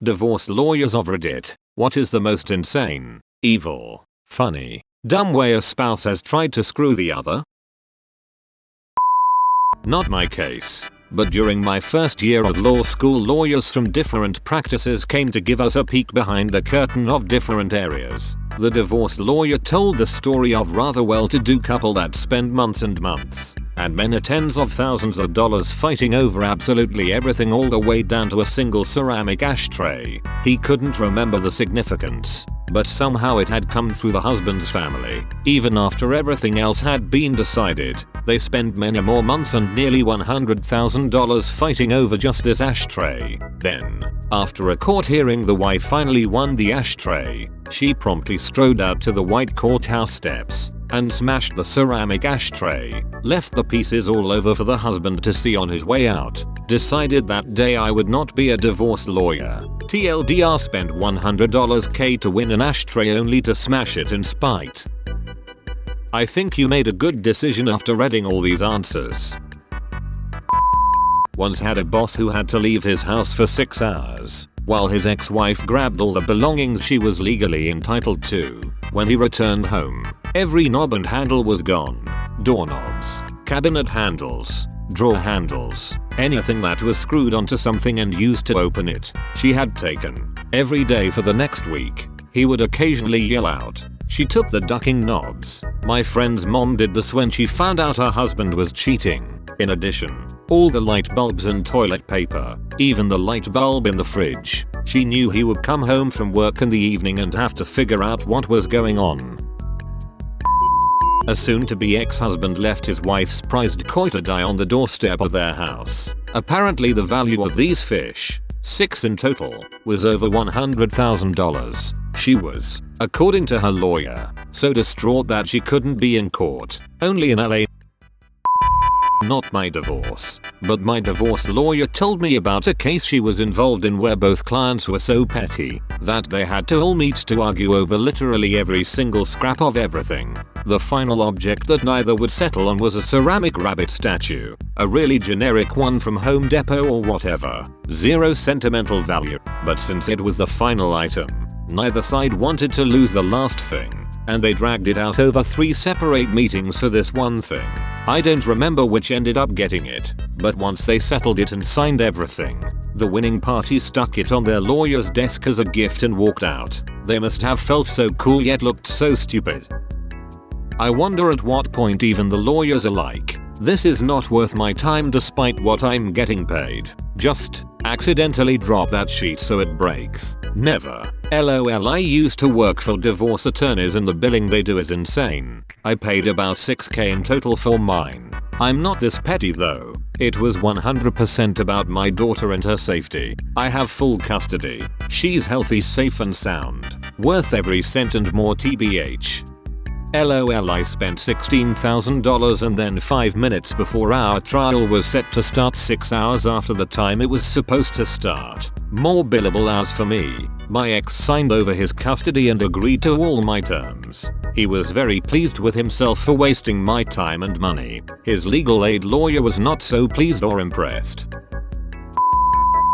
Divorce lawyers of Reddit. What is the most insane, evil, funny, dumb way a spouse has tried to screw the other? Not my case. But during my first year of law school, lawyers from different practices came to give us a peek behind the curtain of different areas. The divorce lawyer told the story of rather well-to-do couple that spend months and months, and many tens of thousands of dollars fighting over absolutely everything, all the way down to a single ceramic ashtray. He couldn't remember the significance, but somehow it had come through the husband's family. Even after everything else had been decided, they spent many more months and nearly $100,000 fighting over just this ashtray. Then, after a court hearing, the wife finally won the ashtray. She promptly strode out to the white courthouse steps and smashed the ceramic ashtray, left the pieces all over for the husband to see on his way out. Decided that day I would not be a divorce lawyer. TLDR, spent $100K to win an ashtray only to smash it in spite. I think you made a good decision after reading all these answers. Once had a boss who had to leave his house for 6 hours while his ex-wife grabbed all the belongings she was legally entitled to. When he returned home, every knob and handle was gone. Doorknobs, cabinet handles, drawer handles, anything that was screwed onto something and used to open it, she had taken. Every day for the next week, he would occasionally yell out, "She took the ducking knobs." My friend's mom did this when she found out her husband was cheating. In addition, all the light bulbs and toilet paper, even the light bulb in the fridge. She knew he would come home from work in the evening and have to figure out what was going on. A soon-to-be ex-husband left his wife's prized koi to die on the doorstep of their house. Apparently the value of these fish, 6 in total, was over $100,000. She was, according to her lawyer, so distraught that she couldn't be in court, only in LA. Not my divorce, but my divorce lawyer told me about a case she was involved in where both clients were so petty that they had to all meet to argue over literally every single scrap of everything. The final object that neither would settle on was a ceramic rabbit statue, a really generic one from Home Depot or whatever. Zero sentimental value, but since it was the final item, neither side wanted to lose the last thing, and they dragged it out over 3 separate meetings for this one thing. I don't remember which ended up getting it, but once they settled it and signed everything, the winning party stuck it on their lawyer's desk as a gift and walked out. They must have felt so cool yet looked so stupid. I wonder at what point even the lawyers are like, "This is not worth my time despite what I'm getting paid. Just accidentally drop that sheet so it breaks." Never. LOL. I used to work for divorce attorneys and the billing they do is insane. I paid about $6K in total for mine. I'm not this petty though. It was 100% about my daughter and her safety. I have full custody. She's healthy, safe and sound. Worth every cent and more TBH. LOL. I spent $16,000 and then 5 minutes before our trial was set to start, 6 hours after the time it was supposed to start. More billable hours for me. My ex signed over his custody and agreed to all my terms. He was very pleased with himself for wasting my time and money. His legal aid lawyer was not so pleased or impressed.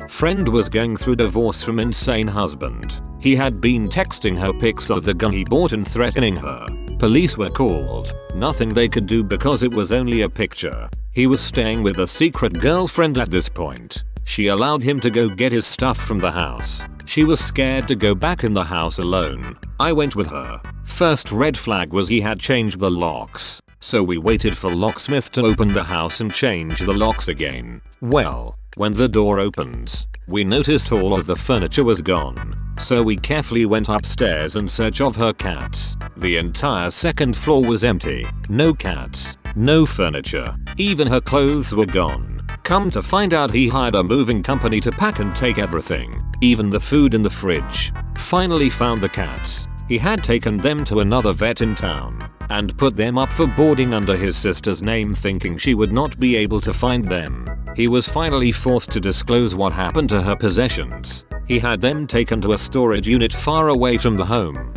Friend was going through divorce from insane husband. He had been texting her pics of the gun he bought and threatening her. Police were called. Nothing they could do because it was only a picture. He was staying with a secret girlfriend at this point. She allowed him to go get his stuff from the house. She was scared to go back in the house alone. I went with her. First red flag was he had changed the locks. So we waited for locksmith to open the house and change the locks again. Well, when the door opens, we noticed all of the furniture was gone. So we carefully went upstairs in search of her cats. The entire second floor was empty. No cats, no furniture, even her clothes were gone. Come to find out he hired a moving company to pack and take everything, even the food in the fridge. Finally found the cats. He had taken them to another vet in town and put them up for boarding under his sister's name, thinking she would not be able to find them. He was finally forced to disclose what happened to her possessions. He had them taken to a storage unit far away from the home.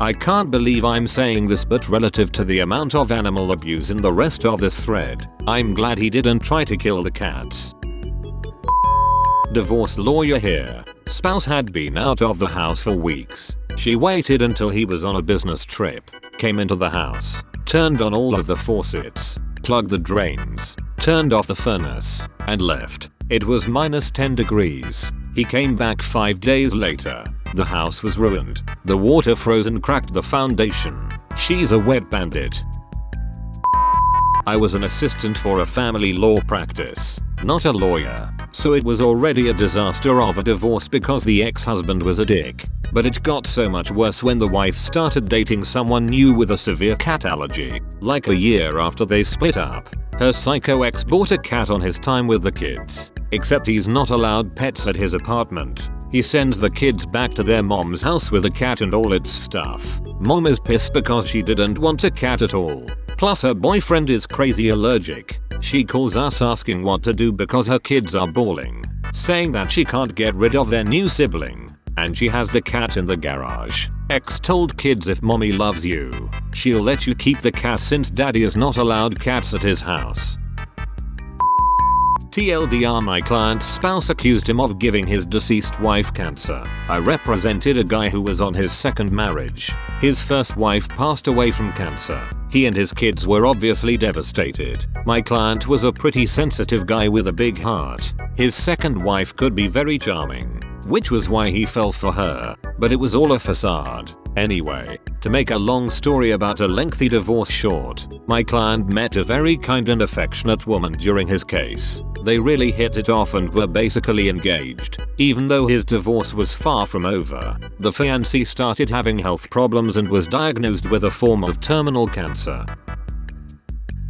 I can't believe I'm saying this, but relative to the amount of animal abuse in the rest of this thread, I'm glad he didn't try to kill the cats. Divorce lawyer here. Spouse had been out of the house for weeks. She waited until he was on a business trip, came into the house, turned on all of the faucets, plugged the drains, turned off the furnace, and left. It was -10 degrees. He came back 5 days later. The house was ruined. The water froze and cracked the foundation. She's a wet bandit. I was an assistant for a family law practice, not a lawyer, so it was already a disaster of a divorce because the ex-husband was a dick. But it got so much worse when the wife started dating someone new with a severe cat allergy. Like a year after they split up, her psycho ex bought a cat on his time with the kids. Except he's not allowed pets at his apartment. He sends the kids back to their mom's house with a cat and all its stuff. Mom is pissed because she didn't want a cat at all. Plus her boyfriend is crazy allergic. She calls us asking what to do because her kids are bawling, saying that she can't get rid of their new sibling. And she has the cat in the garage. Ex told kids if mommy loves you, she'll let you keep the cat since daddy is not allowed cats at his house. TLDR, my client's spouse accused him of giving his deceased wife cancer. I represented a guy who was on his second marriage. His first wife passed away from cancer. He and his kids were obviously devastated. My client was a pretty sensitive guy with a big heart. His second wife could be very charming, which was why he fell for her, but it was all a facade. Anyway, to make a long story about a lengthy divorce short, my client met a very kind and affectionate woman during his case. They really hit it off and were basically engaged. Even though his divorce was far from over, the fiancé started having health problems and was diagnosed with a form of terminal cancer.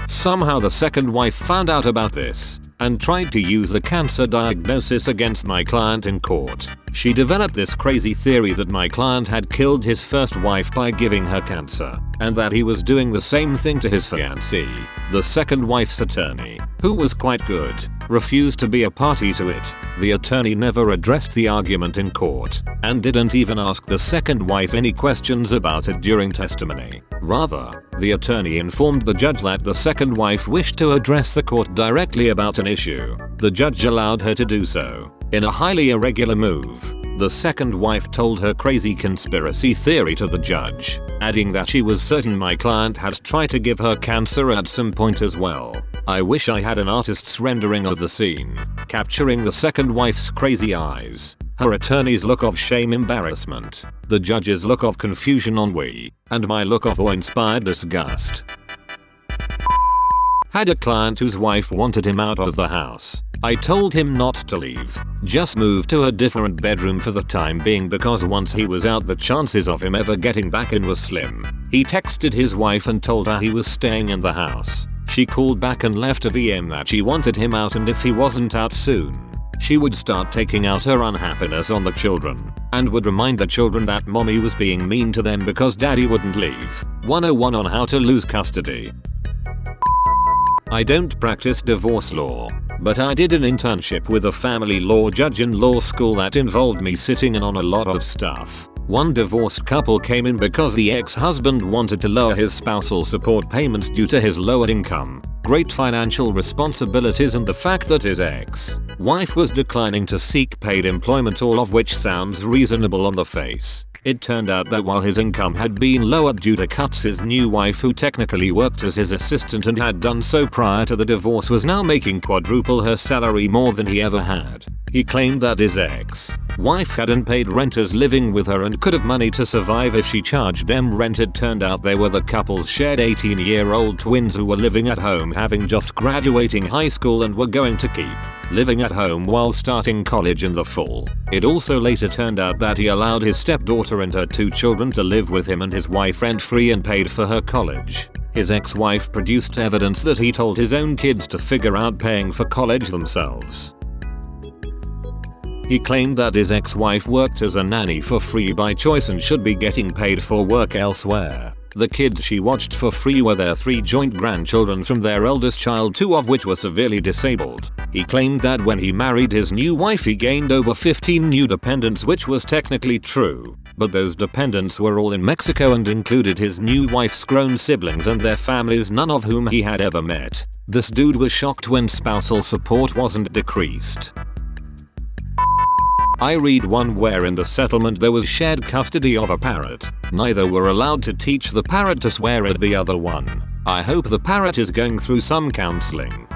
Somehow the second wife found out about this and tried to use the cancer diagnosis against my client in court. She developed this crazy theory that my client had killed his first wife by giving her cancer, and that he was doing the same thing to his fiancée. The second wife's attorney, who was quite good, refused to be a party to it. The attorney never addressed the argument in court, and didn't even ask the second wife any questions about it during testimony. Rather, the attorney informed the judge that the second wife wished to address the court directly about an issue. The judge allowed her to do so. In a highly irregular move, the second wife told her crazy conspiracy theory to the judge, adding that she was certain my client had tried to give her cancer at some point as well. I wish I had an artist's rendering of the scene, capturing the second wife's crazy eyes, her attorney's look of shame embarrassment, the judge's look of confusion ennui, and my look of awe-inspired disgust. Had a client whose wife wanted him out of the house. I told him not to leave, just move to a different bedroom for the time being because once he was out the chances of him ever getting back in was slim. He texted his wife and told her he was staying in the house. She called back and left a VM that she wanted him out and if he wasn't out soon, she would start taking out her unhappiness on the children, and would remind the children that mommy was being mean to them because daddy wouldn't leave. 101 on how to lose custody. I don't practice divorce law, but I did an internship with a family law judge in law school that involved me sitting in on a lot of stuff. One divorced couple came in because the ex-husband wanted to lower his spousal support payments due to his lowered income, great financial responsibilities and the fact that his ex-wife was declining to seek paid employment, all of which sounds reasonable on the face. It turned out that while his income had been lowered due to cuts, his new wife, who technically worked as his assistant and had done so prior to the divorce, was now making quadruple her salary, more than he ever had. He claimed that his ex-wife hadn't paid renters living with her and could have money to survive if she charged them rent. It turned out they were the couple's shared 18-year-old twins who were living at home, having just graduating high school, and were going to keep living at home while starting college in the fall. It also later turned out that he allowed his stepdaughter and her 2 children to live with him and his wife rent-free and paid for her college. His ex-wife produced evidence that he told his own kids to figure out paying for college themselves. He claimed that his ex-wife worked as a nanny for free by choice and should be getting paid for work elsewhere. The kids she watched for free were their 3 joint grandchildren from their eldest child, 2 of which were severely disabled. He claimed that when he married his new wife he gained over 15 new dependents, which was technically true, but those dependents were all in Mexico and included his new wife's grown siblings and their families, none of whom he had ever met. This dude was shocked when spousal support wasn't decreased. I read one where in the settlement there was shared custody of a parrot. Neither were allowed to teach the parrot to swear at the other one. I hope the parrot is going through some counseling.